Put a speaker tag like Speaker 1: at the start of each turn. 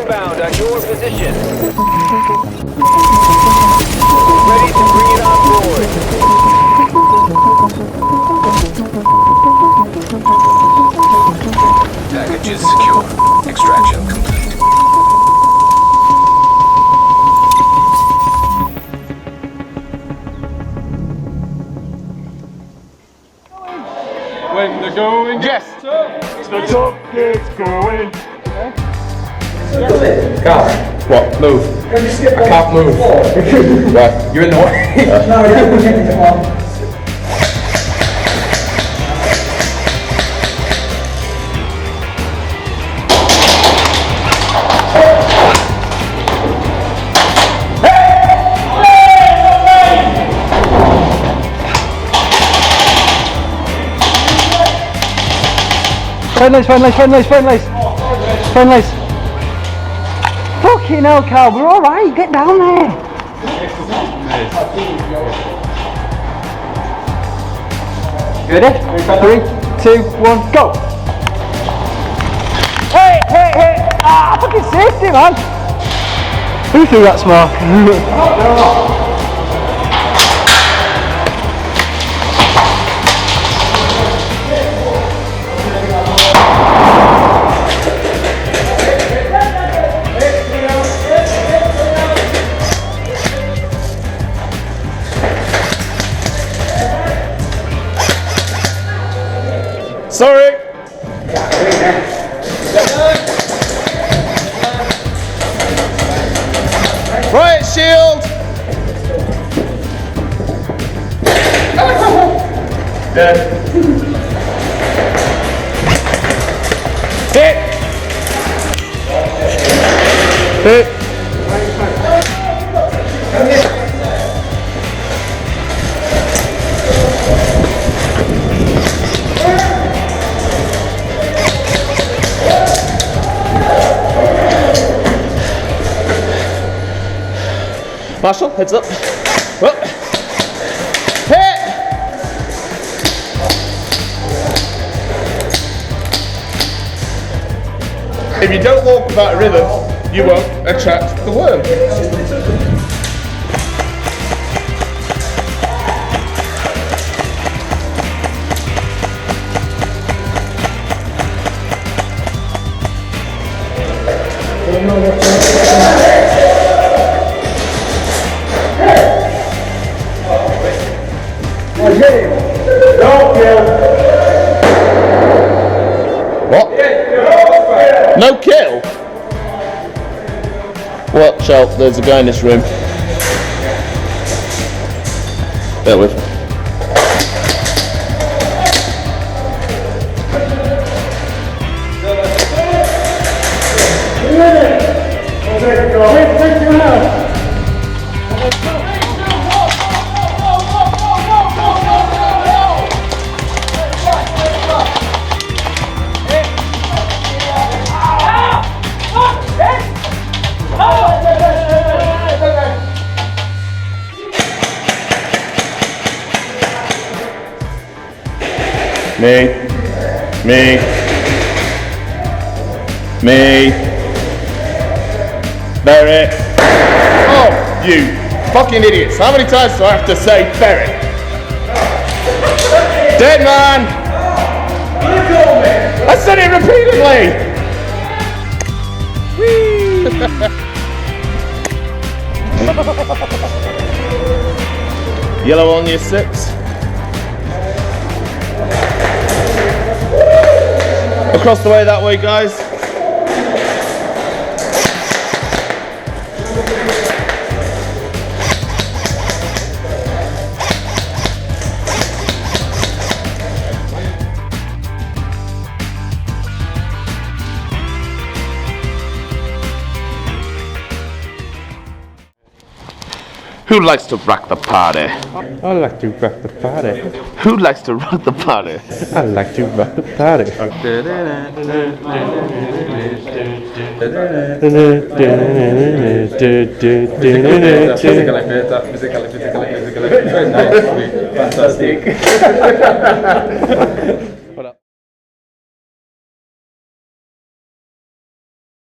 Speaker 1: inbound on your position. Ready to bring it on board.
Speaker 2: Package is secure. Extraction complete.
Speaker 3: When the going
Speaker 4: Yes.
Speaker 3: the top gets going.
Speaker 4: Carl, what? Move. I can't move. Right, you're in the way.
Speaker 5: Friendlies. Fucking hell, Carl, we're alright, get down there. Ready? 3, 2, 1, go. Hey! Ah, fucking safety, man. Who threw that smoke?
Speaker 4: Sorry. Right, shield. Dead. Hit. Marshall, heads up. Up. Hit! If you don't walk without a rhythm, you won't attract the worm. What? No kill? Watch out, there's a guy in this room. Bear with. Me. Barrett. Oh, you fucking idiots. How many times do I have to say Barrett? Dead man. I said it repeatedly. Yellow on your 6. Across the way that way, guys. Who likes to rock the party?
Speaker 3: I like to rock the party.
Speaker 4: Who likes to rock the party?
Speaker 3: I like to rock the party.
Speaker 6: Physically. Fantastic.